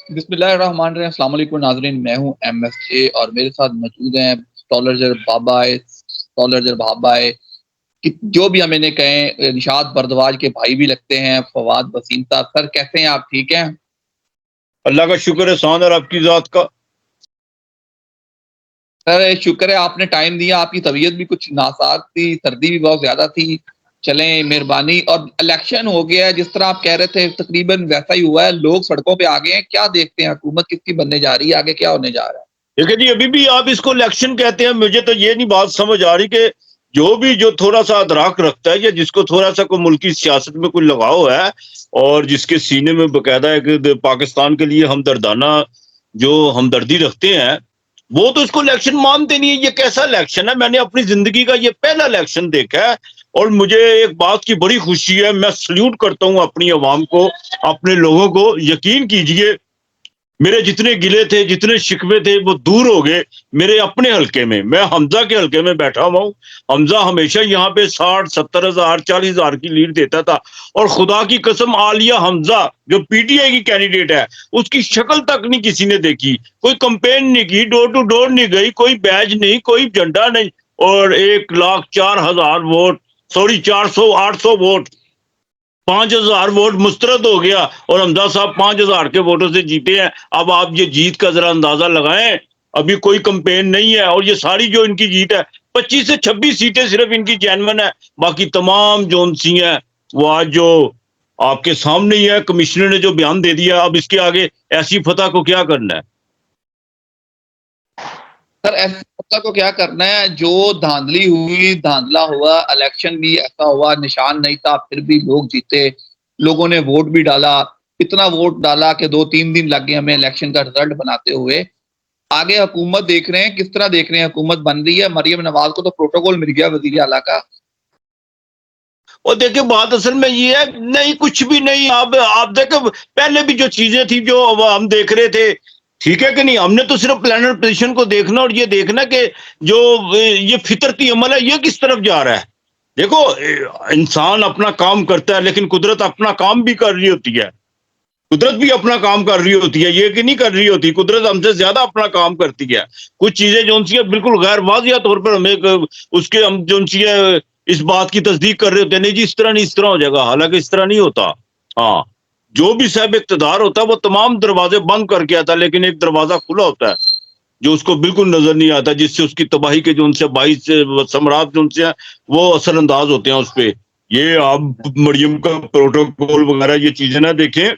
بسم اللہ الرحمن الرحیم. السلام علیکم ناظرین، میں ہوں ایم ایس جے اور میرے ساتھ موجود ہیں اسٹالرجر بابا جو بھی ہم انہیں کہیں نشاد بردواج کے بھائی بھی لگتے ہیں، فواد وسیم صاحب. سر کیسے ہیں آپ؟ ٹھیک ہیں؟ اللہ کا شکر ہے احسان اور آپ کی ذات کا. سر شکر ہے آپ نے ٹائم دیا. آپ کی طبیعت بھی کچھ ناساز تھی، سردی بھی بہت زیادہ تھی. چلیں مہربانی. اور الیکشن ہو گیا ہے جس طرح آپ کہہ رہے تھے، تقریباً ویسا ہی ہوا ہے. لوگ سڑکوں پہ آ گئے ہیں. کیا دیکھتے ہیں حکومت کس کی بننے جا رہی ہے؟ آگے کیا ہونے جا رہا ہے؟ دیکھیں جی، ابھی بھی آپ اس کو الیکشن کہتے ہیں. مجھے تو یہ نہیں بات سمجھ آ رہی کہ جو تھوڑا سا ادراک رکھتا ہے یا جس کو تھوڑا سا کوئی ملکی سیاست میں کوئی لگاؤ ہے اور جس کے سینے میں باقاعدہ ہے کہ پاکستان کے لیے ہمدردانہ جو ہمدردی رکھتے ہیں، وہ تو اس کو الیکشن مانتے نہیں ہے. یہ کیسا الیکشن ہے؟ میں نے اپنی زندگی کا یہ پہلا الیکشن دیکھا ہے اور مجھے ایک بات کی بڑی خوشی ہے. میں سلیوٹ کرتا ہوں اپنی عوام کو، اپنے لوگوں کو. یقین کیجئے میرے جتنے گلے تھے، جتنے شکوے تھے، وہ دور ہو گئے میرے اپنے حلقے میں. میں حمزہ کے حلقے میں بیٹھا ہوا ہوں. حمزہ ہمیشہ یہاں پہ 60-70 ہزار 40 ہزار کی لیڈ دیتا تھا اور خدا کی قسم عالیہ حمزہ جو پی ٹی آئی کی کینڈیڈیٹ ہے، اس کی شکل تک نہیں کسی نے دیکھی. کوئی کمپین نہیں کی، ڈور ٹو ڈور نہیں گئی، کوئی بیج نہیں، کوئی جھنڈا نہیں. اور 1,04,000 ووٹ، 400-800 ووٹ، 5,000 ووٹ مسترد ہو گیا اور حمزہ صاحب 5,000 کے ووٹوں سے جیتے ہیں. اب آپ یہ جیت کا ذرا اندازہ لگائیں. ابھی کوئی کمپین نہیں ہے اور یہ ساری جو ان کی جیت ہے، 25 سے 26 سیٹیں صرف ان کی جینون ہے. باقی تمام جو ان سی ہیں وہ آج جو آپ کے سامنے ہی ہے. کمشنر نے جو بیان دے دیا، اب اس کے آگے ایسی فتح کو کیا کرنا ہے؟ سر ایسا فتح کو کیا کرنا ہے؟ جو دھاندلی ہوئی، دھاندلا ہوا. الیکشن بھی ایسا ہوا، نشان نہیں تھا، پھر بھی لوگ جیتے. لوگوں نے ووٹ بھی ڈالا، اتنا ووٹ ڈالا کہ 2-3 دن لگ گئے ہمیں الیکشن کا رزلٹ بناتے ہوئے. آگے حکومت دیکھ رہے ہیں، کس طرح دیکھ رہے ہیں حکومت بن رہی ہے. مریم نواز کو تو پروٹوکول مل گیا وزیر اعلیٰ کا. اور دیکھیں بات اصل میں یہ ہے، نہیں کچھ بھی نہیں. آپ دیکھیں پہلے بھی جو چیزیں تھی جو ہم دیکھ رہے تھے، ٹھیک ہے کہ نہیں؟ ہم نے تو صرف پلانر پوزیشن کو دیکھنا اور یہ دیکھنا کہ جو یہ فطرتی عمل ہے یہ کس طرف جا رہا ہے. دیکھو انسان اپنا کام کرتا ہے لیکن قدرت اپنا کام بھی کر رہی ہوتی ہے. قدرت بھی اپنا کام کر رہی ہوتی ہے، یہ کہ نہیں کر رہی ہوتی. قدرت ہم سے زیادہ اپنا کام کرتی ہے. کچھ چیزیں جو ان سی بالکل غیر واضح طور پر ہمیں اس کے ہم جو ان سی اس بات کی تصدیق کر رہے ہوتے ہیں، نہیں جی اس طرح نہیں، اس طرح ہو جائے گا. حالانکہ اس طرح نہیں ہوتا. ہاں، جو بھی صاحب اقتدار ہوتا ہے وہ تمام دروازے بند کر کے آتا ہے، لیکن ایک دروازہ کھلا ہوتا ہے جو اس کو بالکل نظر نہیں آتا، جس سے اس کی تباہی کے جو ان سے 22 ثمرات جو ان سے ہیں وہ اثر انداز ہوتے ہیں اس پہ. یہ آپ مریم کا پروٹوکول وغیرہ یہ چیزیں نہ دیکھیں.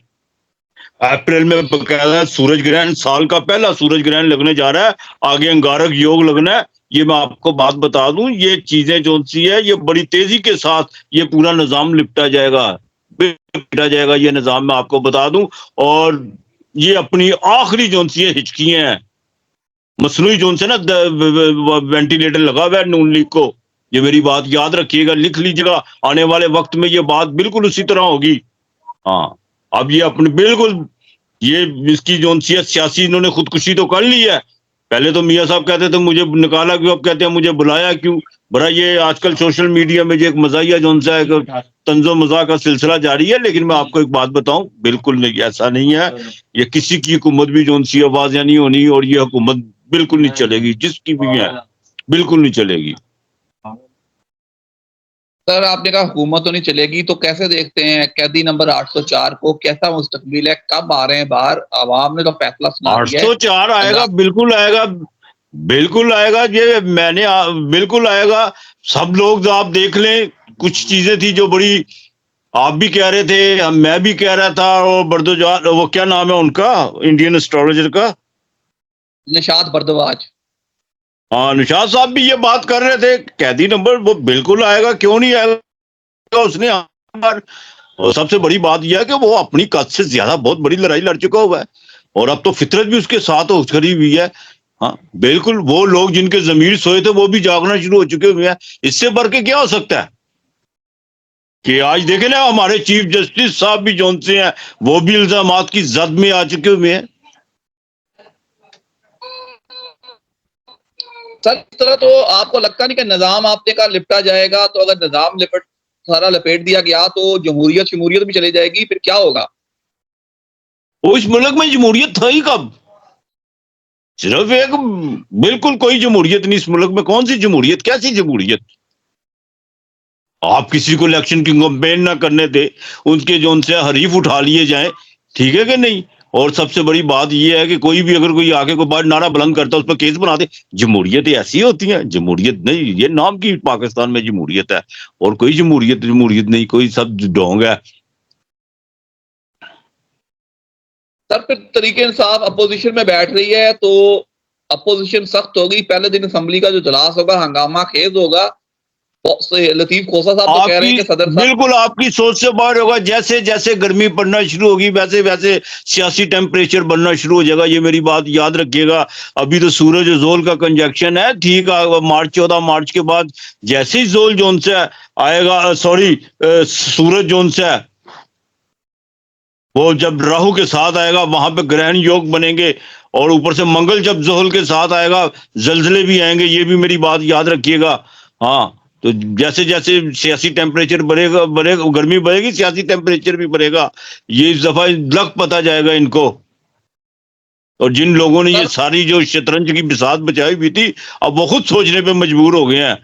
اپریل میں باقاعدہ سورج گرہن، سال کا پہلا سورج گرہن لگنے جا رہا ہے. آگے انگارک یوگ لگنا ہے. یہ میں آپ کو بات بتا دوں، یہ چیزیں جو سی ہے یہ بڑی تیزی کے ساتھ یہ پورا نظام لپٹا جائے گا، یہ نظام میں آپ کو بتا دوں. اور یہ اپنی آخری جو سی ہچکیاں ہیں، مصنوعی جو سے نا وینٹیلیٹر لگا ہوا ہے نون لیگ کو. یہ میری بات یاد رکھیے گا، لکھ لیجیے گا. آنے والے وقت میں یہ بات بالکل اسی طرح ہوگی. ہاں، اب یہ اپنے بالکل یہ اس کی جو سیاسی انہوں نے خودکشی تو کر لی ہے. پہلے تو میاں صاحب کہتے تھے مجھے نکالا کیوں، اب کہتے ہیں مجھے بلایا کیوں. برا یہ آج کل سوشل میڈیا میں جو ایک مزاحیہ جو ان سے طنز و مزاح کا سلسلہ جاری ہے. لیکن میں آپ کو ایک بات بتاؤں، بالکل نہیں، ایسا نہیں ہے. یہ کسی کی حکومت بھی جو ان سی آواز نہیں ہونی، اور یہ حکومت بالکل نہیں چلے گی، جس کی بھی ہے بالکل نہیں چلے گی. سر آپ نے کہا حکومت تو نہیں چلے گی، تو کیسے دیکھتے ہیں قیدی نمبر 804 کو؟ کیسا مستقبل ہے؟ کب آ رہے ہیں باہر؟ عوام نے تو فیصلہ سنا دیا ہے. 804 آئے گا، بالکل آئے گا، بالکل آئے گا. یہ میں نے بالکل آئے گا. سب لوگ آپ دیکھ لیں، کچھ چیزیں تھی جو بڑی آپ بھی کہہ رہے تھے، میں بھی کہہ رہا تھا. اور بردوجان وہ کیا نام ہے ان کا انڈین اسٹرالوجر کا؟ نشاد بردواج. ہاں، نشاد صاحب بھی یہ بات کر رہے تھے. قیدی نمبر وہ بالکل آئے گا، کیوں نہیں آئے گا. اس نے اور سب سے بڑی بات یہ ہے کہ وہ اپنی قد سے زیادہ بہت بڑی لڑائی لڑ چکا ہوا ہے اور اب تو فطرت بھی اس کے ساتھ کھڑی ہوئی ہے. ہاں بالکل، وہ لوگ جن کے ضمیر سوئے تھے وہ بھی جاگنا شروع ہو چکے ہوئے ہیں. اس سے بڑھ کے کیا ہو سکتا ہے کہ آج دیکھیں نا ہمارے چیف جسٹس صاحب بھی جون سے ہیں، وہ بھی الزامات کی زد میں آ چکے ہوئے ہیں. سر اس طرح تو آپ کو لگتا نہیں کہ نظام آپ نے کہا لپٹا جائے گا؟ تو اگر نظام سارا لپیٹ دیا گیا تو جمہوریت شموریت بھی چلی جائے گی، پھر کیا ہوگا؟ وہ اس ملک میں جمہوریت تھا ہی کب؟ صرف ایک بالکل کوئی جمہوریت نہیں اس ملک میں. کون سی جمہوریت؟ کیسی جمہوریت؟ آپ کسی کو الیکشن کی کمپین نہ کرنے دے, ان کے جو ان سے حریف اٹھا لیے جائیں, ٹھیک ہے کہ نہیں؟ اور سب سے بڑی بات یہ ہے کہ کوئی بھی اگر کوئی آگے کوئی بات نعرہ بلند کرتا ہے اس پہ کیس بنا دے. جمہوریت ایسی ہوتی ہے؟ جمہوریت نہیں, یہ نام کی پاکستان میں جمہوریت ہے, اور کوئی جمہوریت نہیں, کوئی سب ڈھونگ ہے. سر پھر طریقے انصاف اپوزیشن میں بیٹھ رہی ہے تو اپوزیشن سخت ہوگی. پہلے دن اسمبلی کا جو اجلاس ہوگا ہنگامہ خیز ہوگا. لطیف کھوسہ صاحب تو آپ کہہ رہے ہیں کی کہ صدر صاحب بالکل آپ کی سوچ سے باہر ہوگا. جیسے جیسے گرمی پڑنا شروع ہوگی ویسے ویسے سیاسی ٹیمپریچر بننا شروع ہو جائے گا. یہ میری بات یاد رکھیے گا. ابھی تو سورج زول کا کنجیکشن ہے, ٹھیک ہے, 14 مارچ کے بعد جیسے ہی زول جون سے آئے گا, سورج جون سے وہ جب راہو کے ساتھ آئے گا وہاں پہ گرہن یوگ بنیں گے, اور اوپر سے منگل جب زحل کے ساتھ آئے گا زلزلے بھی آئیں گے. یہ بھی میری بات یاد رکھیے گا. ہاں, تو جیسے جیسے سیاسی ٹیمپریچر بڑھے گا گرمی بڑھے گی, سیاسی ٹیمپریچر بھی بڑھے گا. یہ اس دفعہ لگ پتہ جائے گا ان کو. اور جن لوگوں نے یہ سر ساری جو شطرنج کی بساط بچائی ہوئی تھی, اب وہ خود سوچنے پہ مجبور ہو گئے ہیں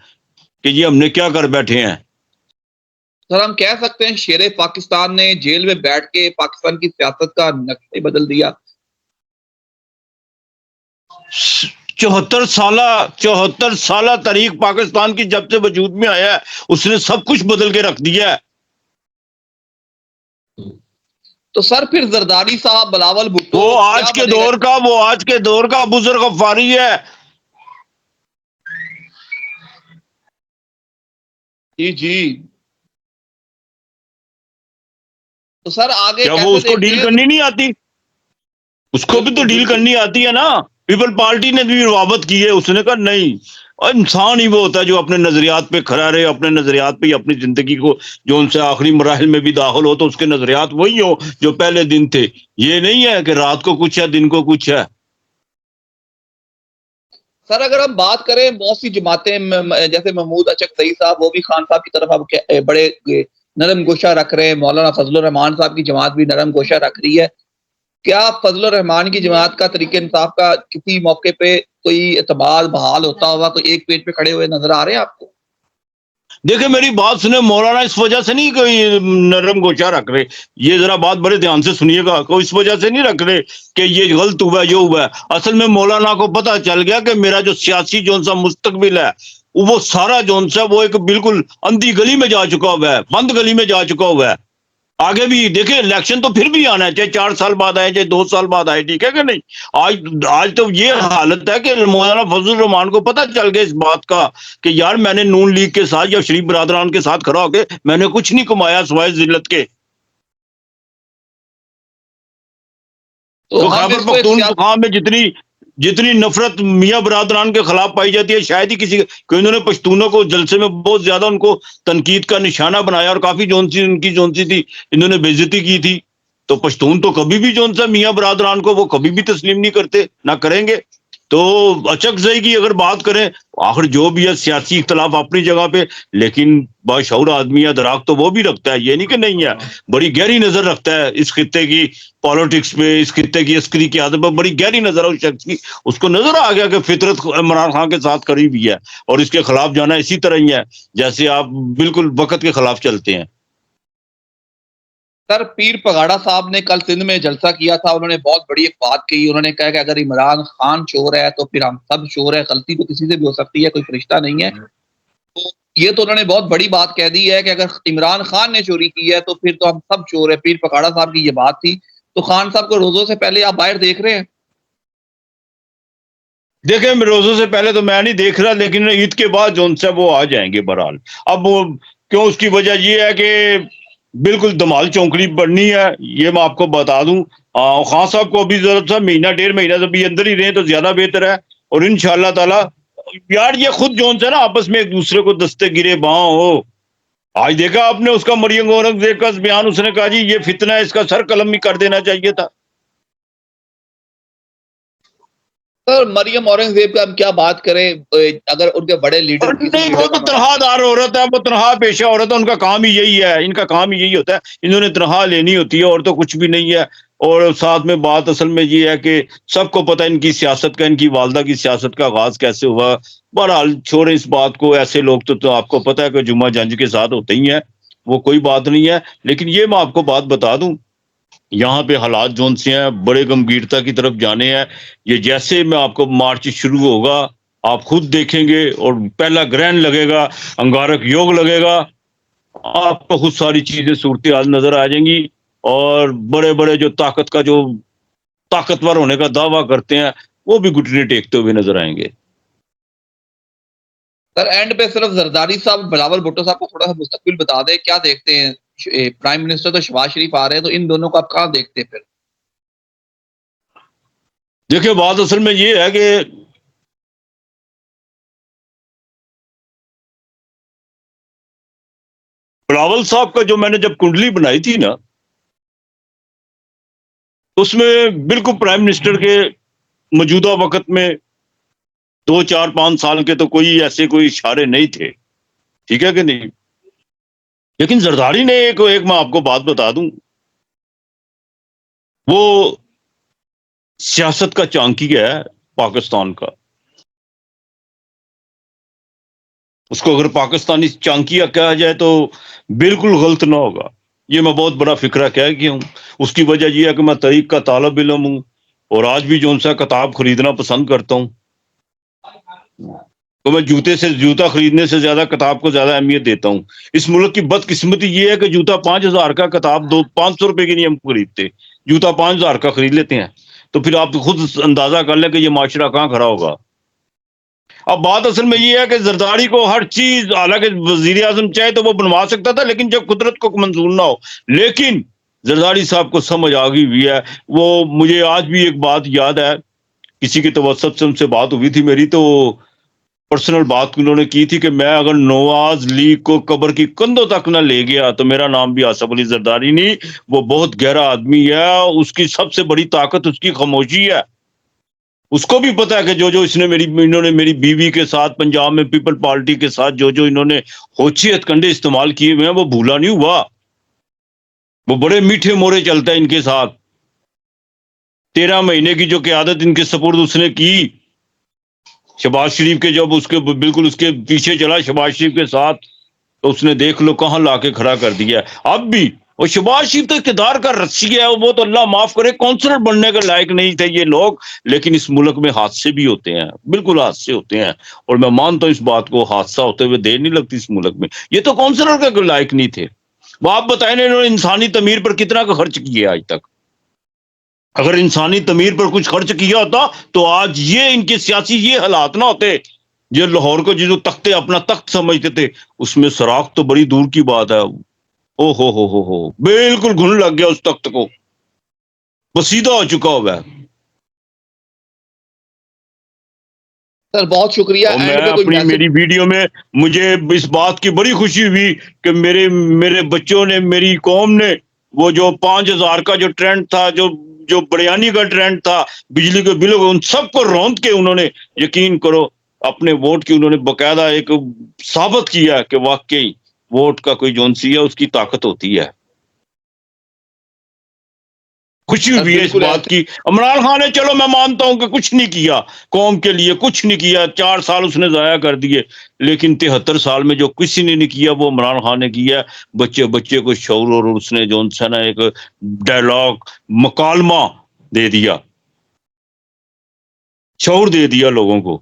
کہ یہ ہم نے کیا کر بیٹھے ہیں. سر ہم کہہ سکتے ہیں شیر پاکستان نے جیل میں بیٹھ کے پاکستان کی سیاست کا نقشہ بدل دیا. 74 سالہ تاریخ پاکستان کی جب سے وجود میں آیا ہے, اس نے سب کچھ بدل کے رکھ دیا ہے. تو سر پھر زرداری صاحب, بلاول بھٹو وہ کیا آج کے بنے گا؟ دور کا ابوذر غفاری ہے. جی جی. تو سر آگے کیا وہ کیسے اس کو دیکھتے ڈیل ہیں؟ کرنی نہیں آتی؟ اس کو بھی تو بالکل ڈیل بالکل. کرنی آتی ہے نا. پیپل پارٹی نے بھی روابط کی ہے, اس نے کہا نہیں. اور انسان ہی وہ ہوتا ہے جو اپنے نظریات پہ کھڑا رہے, اپنے نظریات پہ اپنی زندگی کو جو ان سے آخری مراحل میں بھی داخل ہو تو اس کے نظریات وہی ہو جو پہلے دن تھے. یہ نہیں ہے کہ رات کو کچھ ہے دن کو کچھ ہے. سر اگر ہم بات کریں بہت سی جماعتیں جیسے محمود اچک سعید صاحب, وہ بھی خان صاحب کی طرف اب بڑے نرم گوشہ رکھ رہے ہیں. مولانا فضل الرحمان صاحب کی جماعت بھی نرم گوشہ رکھ رہی ہے. کیا فضل الرحمان کی جماعت کا طریقہ انصاف کا کسی موقع پہ کوئی اعتبار بحال ہوتا ہوا, کوئی ایک پیج پہ کھڑے ہوئے نظر آ رہے ہیں آپ کو؟ دیکھیں میری بات سنیں, مولانا اس وجہ سے نہیں کوئی نرم گوشہ رکھ رہے. یہ ذرا بات بڑے دھیان سے سنیے گا. کوئی اس وجہ سے نہیں رکھ رہے کہ یہ غلط ہوا ہے, یہ ہوا ہے. اصل میں مولانا کو پتہ چل گیا کہ میرا جو سیاسی جون سا مستقبل ہے وہ سارا جون سا وہ ایک بالکل اندھی گلی میں جا چکا ہوا ہے, بند گلی میں جا چکا ہوا ہے. آگے بھی دیکھیں الیکشن تو پھر بھی آنا ہے, چاہے 4 سال بعد آئے چاہے 2 سال بعد آئے, ٹھیک ہے کہ نہیں. آج تو یہ حالت ہے کہ مولانا فضل الرحمان کو پتہ چل گیا اس بات کا کہ یار میں نے نون لیگ کے ساتھ یا شریف برادران کے ساتھ کھڑا ہو کے میں نے کچھ نہیں کمایا سوائے ذلت کے. تو ہم خیبر اس کو ایک پختونخوا میں جتنی نفرت میاں برادران کے خلاف پائی جاتی ہے, شاید ہی کسی کہ انہوں نے پشتونوں کو جلسے میں بہت زیادہ ان کو تنقید کا نشانہ بنایا, اور کافی ان کی تھی انہوں نے بے عزتی کی تھی. تو پشتون تو کبھی بھی جون سا میاں برادران کو وہ کبھی بھی تسلیم نہیں کرتے, نہ کریں گے. تو اچک زئی کی اگر بات کریں, آخر جو بھی ہے سیاسی اختلاف اپنی جگہ پہ, لیکن باشعور آدمی ہے دراغ تو وہ بھی رکھتا ہے, یہ نہیں کہ نہیں ہے. بڑی گہری نظر رکھتا ہے اس خطے کی پالیٹکس پہ, اس خطے کی عسکری قیادت پہ بڑی گہری نظر ہے اس شخص کی. اس کو نظر آ گیا کہ فطرت عمران خان کے ساتھ کری ہوئی ہے, اور اس کے خلاف جانا اسی طرح ہی ہے جیسے آپ بالکل وقت کے خلاف چلتے ہیں. سر پیر پگاڑا صاحب نے کل سندھ میں جلسہ کیا تھا, انہوں نے بہت بڑی ایک بات کہی. انہوں نے کہا کہ اگر عمران خان چور ہے تو پھر ہم سب چور ہے, غلطی تو کسی سے بھی ہو سکتی ہے, کوئی فرشتہ نہیں ہے. تو یہ تو انہوں نے بہت بڑی بات کہہ دی ہے کہ اگر عمران خان نے چوری کی ہے تو پھر تو ہم سب چور ہے. پیر پگاڑا صاحب کی یہ بات تھی. تو خان صاحب کو روزوں سے پہلے آپ باہر دیکھ رہے ہیں؟ دیکھیں روزوں سے پہلے تو میں نہیں دیکھ رہا, لیکن عید کے بعد جون سے وہ آ جائیں گے بہرحال. اب وہ کیوں, اس کی وجہ یہ ہے کہ بالکل دمال چونکڑی بڑھنی ہے, یہ میں آپ کو بتا دوں. خان صاحب کو ابھی ضرورت تھا مہینہ 1.5 مہینہ سے بھی اندر ہی رہے تو زیادہ بہتر ہے. اور انشاءاللہ تعالی یار یہ خود جون سے نا آپس میں ایک دوسرے کو دستے گرے باں ہو. آج دیکھا آپ نے اس کا مریم اورنگزیب کا بیان, اس نے کہا جی یہ فتنہ ہے, اس کا سر قلم بھی کر دینا چاہیے تھا. سر مریم اورنگزیب کا ہم کیا بات کریں, اگر ان کے بڑے لیڈر کسی نہیں, وہ لیڈر کا تو تنہا دار عورت ہے, وہ تنہا پیشہ عورت ہے, ان کا کام ہی یہی ہے, ان کا کام ہی یہی ہوتا ہے, انہوں نے تنہا لینی ہوتی ہے اور تو کچھ بھی نہیں ہے. اور ساتھ میں بات اصل میں یہ ہے کہ سب کو پتہ ان کی سیاست کا، ان کی والدہ کی سیاست کا آغاز کیسے ہوا. بہرحال چھوڑیں اس بات کو، ایسے لوگ تو آپ کو پتہ ہے کہ جمعہ جنج کے ساتھ ہوتے ہی ہیں، وہ کوئی بات نہیں ہے. لیکن یہ میں آپ کو بات بتا دوں، یہاں پہ حالات جون سے ہیں بڑے گمبھیرتا کی طرف جانے ہیں. یہ جیسے میں آپ کو مارچ شروع ہوگا آپ خود دیکھیں گے، اور پہلا گرہن لگے گا، انگارک یوگ لگے گا، آپ کو خود ساری چیزیں صورتحال نظر آ جائیں گی. اور بڑے بڑے جو طاقتور ہونے کا دعویٰ کرتے ہیں وہ بھی گھٹنے ٹیکتے ہوئے نظر آئیں گے. سر اینڈ پہ صرف زرداری صاحب بلاول بھٹو صاحب کو تھوڑا سا مستقبل بتا دیں، کیا دیکھتے ہیں؟ پرائم منسٹر تو شہباز شریف آ رہے ہیں، تو ان دونوں کو آپ کہاں دیکھتے ہیں پھر؟ دیکھیں بات اصل میں یہ ہے کہ بلاول صاحب کا جو میں نے جب کنڈلی بنائی تھی نا، اس میں بالکل پرائم منسٹر کے موجودہ وقت میں 2 4 5 سال کے تو کوئی ایسے کوئی اشارے نہیں تھے، ٹھیک ہے کہ نہیں. لیکن زرداری نے ایک میں آپ کو بات بتا دوں، وہ سیاست کا چانکی ہے پاکستان کا. اس کو اگر پاکستانی چانکیا کہا جائے تو بالکل غلط نہ ہوگا. یہ میں بہت بڑا فکرہ کہہ گیا ہوں. اس کی وجہ یہ ہے کہ میں طریق کا طالب علم ہوں، اور آج بھی جو ان سے کتاب خریدنا پسند کرتا ہوں. تو میں جوتا خریدنے سے زیادہ کتاب کو زیادہ اہمیت دیتا ہوں. اس ملک کی بدقسمتی یہ ہے کہ جوتا 5,000 کا، کتاب 500 روپے کی نہیں ہم خریدتے، جوتا 5,000 کا خرید لیتے ہیں. تو پھر آپ خود اندازہ کر لیں کہ یہ معاشرہ کہاں کھڑا ہوگا. اب بات اصل میں یہ ہے کہ زرداری کو ہر چیز، حالانکہ وزیر اعظم چاہے تو وہ بنوا سکتا تھا، لیکن جب قدرت کو منظور نہ ہو. لیکن زرداری صاحب کو سمجھ آ گئی ہوئی ہے. وہ مجھے آج بھی ایک بات یاد ہے، کسی کے توسط سے ان سے بات ہوئی تھی میری، تو پرسنل بات انہوں نے کی تھی کہ میں اگر نواز لیگ کو قبر کی کندھوں تک نہ لے گیا تو میرا نام بھی آصف علی زرداری نہیں. وہ بہت گہرا آدمی ہے، اس کی سب سے بڑی طاقت اس کی خاموشی ہے. اس کو بھی پتا ہے کہ جو انہوں نے میری بیوی کے ساتھ پنجاب میں پیپل پارٹی کے ساتھ جو انہوں نے ہوچی ہتھ کنڈے استعمال کیے ہوئے ہیں وہ بھولا نہیں ہوا. وہ بڑے میٹھے مورے چلتا ہے ان کے ساتھ. 13 مہینے کی جو قیادت ان کے سپرد اس نے کی شہباز شریف کے، جب اس کے بالکل اس کے پیچھے چلا شہباز شریف کے ساتھ، تو اس نے دیکھ لو کہاں لا کے کھڑا کر دیا. اب بھی وہ شہباز شریف تو اقتدار کا رسی ہے، وہ تو اللہ معاف کرے کونسلر بننے کے لائق نہیں تھے یہ لوگ. لیکن اس ملک میں حادثے بھی ہوتے ہیں، بالکل حادثے ہوتے ہیں، اور میں مانتا ہوں اس بات کو، حادثہ ہوتے ہوئے دیر نہیں لگتی اس ملک میں. یہ تو کونسلر کے لائق نہیں تھے. وہ آپ بتائیں انہوں نے انسانی تعمیر پر کتنا کا خرچ کیا آج تک؟ اگر انسانی تعمیر پر کچھ خرچ کیا ہوتا تو آج یہ ان کے سیاسی یہ حالات نہ ہوتے. یہ لاہور کو جو تختے اپنا تخت سمجھتے تھے، اس میں سراخ تو بڑی دور کی بات ہے. او ہو بالکل گھن لگ گیا اس تخت کو، بسیدہ ہو چکا ہوا ہے. سر بہت شکریہ. اور میں اینڈ پہ کوئی اپنی میسج؟ میری ویڈیو میں مجھے اس بات کی بڑی خوشی ہوئی کہ میرے بچوں نے، میری قوم نے، وہ جو 5,000 کا جو ٹرینڈ تھا، جو بریانی کا ٹرینڈ تھا، بجلی کے بلوں کو، ان سب کو روند کے انہوں نے، یقین کرو، اپنے ووٹ کی انہوں نے باقاعدہ ایک ثابت کیا کہ واقعی ووٹ کا کوئی جونسی ہے، اس کی طاقت ہوتی ہے. خوشی سر ہوئی ہے اس بالکل بات کی. عمران خان نے، چلو میں مانتا ہوں کہ کچھ نہیں کیا قوم کے لیے، کچھ نہیں کیا، 4 سال اس نے ضائع کر دیے، لیکن 73 سال میں جو کسی نے نہیں کیا وہ عمران خان نے کیا. بچے کو شعور، اور اس نے جو ہے نا ایک ڈائلاگ، مکالمہ دے دیا، شعور دے دیا لوگوں کو،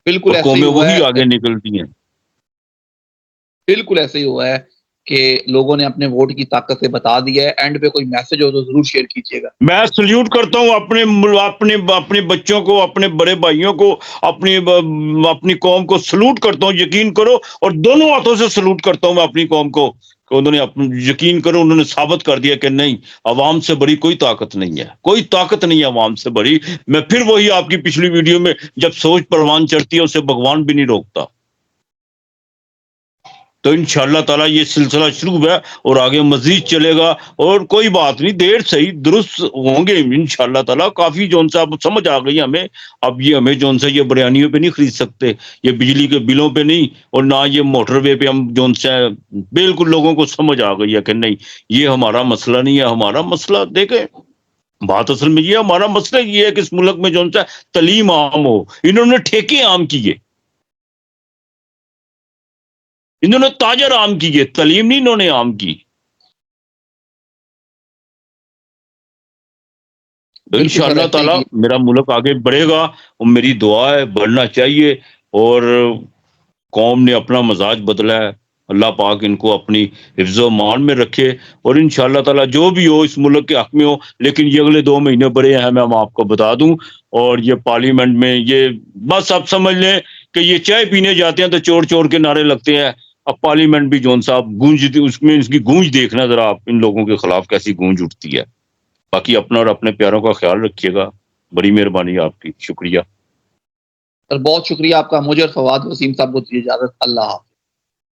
بالکل اور ایسے ہی قومیں ہوا وہی ہے. آگے نکلتی ہیں. بالکل ایسے ہی ہوا ہے کہ لوگوں نے اپنے ووٹ کی طاقت سے بتا دیا ہے. اینڈ پہ کوئی میسج ہو تو ضرور شیئر کیجیے گا. میں سلیوٹ کرتا ہوں اپنے بچوں کو، اپنے بڑے بھائیوں کو، اپنی قوم کو سلوٹ کرتا ہوں. یقین کرو، اور دونوں ہاتھوں سے سلوٹ کرتا ہوں میں اپنی قوم کو، کہ انہوں نے یقین کرو انہوں نے ثابت کر دیا کہ نہیں، عوام سے بڑی کوئی طاقت نہیں ہے، کوئی طاقت نہیں ہے عوام سے بڑی. میں پھر وہی آپ کی پچھلی ویڈیو میں، جب سوچ پروان چڑھتی ہے اسے بھگوان بھی نہیں روکتا. تو انشاءاللہ تعالیٰ یہ سلسلہ شروع ہے اور آگے مزید چلے گا، اور کوئی بات نہیں، دیر صحیح درست ہوں گے انشاءاللہ تعالیٰ. کافی جون سا اب سمجھ آ گئی ہمیں. اب یہ ہمیں جون سا یہ بریانیوں پہ نہیں خرید سکتے، یہ بجلی کے بلوں پہ نہیں، اور نہ یہ موٹر وے پہ ہم جون سا بالکل لوگوں کو سمجھ آ گئی ہے کہ نہیں یہ ہمارا مسئلہ نہیں ہے. ہمارا مسئلہ دیکھیں، بات اصل میں یہ ہمارا مسئلہ یہ ہے کہ اس ملک میں جون سا تعلیم عام ہو. انہوں نے ٹھیکے عام کیے، انہوں نے تاجر عام کیے، تعلیم نہیں انہوں نے عام کی. ان شاء اللہ تعالیٰ میرا ملک آگے بڑھے گا، اور میری دعا ہے بڑھنا چاہیے. اور قوم نے اپنا مزاج بدلا ہے، اللہ پاک ان کو اپنی حفظ و مان میں رکھے، اور ان شاء اللہ تعالیٰ جو بھی ہو اس ملک کے حق میں ہو. لیکن یہ اگلے 2 مہینے بڑے ہیں، میں آپ کو بتا دوں. اور یہ پارلیمنٹ میں یہ بس آپ سمجھ لیں کہ یہ چائے پینے جاتے ہیں تو چور چور کے نعرے لگتے ہیں. اب پارلیمنٹ بھی جون صاحب گونج، اس میں اس کی گونج دیکھنا ذرا آپ، ان لوگوں کے خلاف کیسی گونج اٹھتی ہے. باقی اپنا اور اپنے پیاروں کا خیال رکھیے گا. بڑی مہربانی آپ کی، شکریہ. بہت شکریہ آپ کا. مجھے اور فواد وسیم صاحب کو دیجیے اجازت. اللہ حافظ.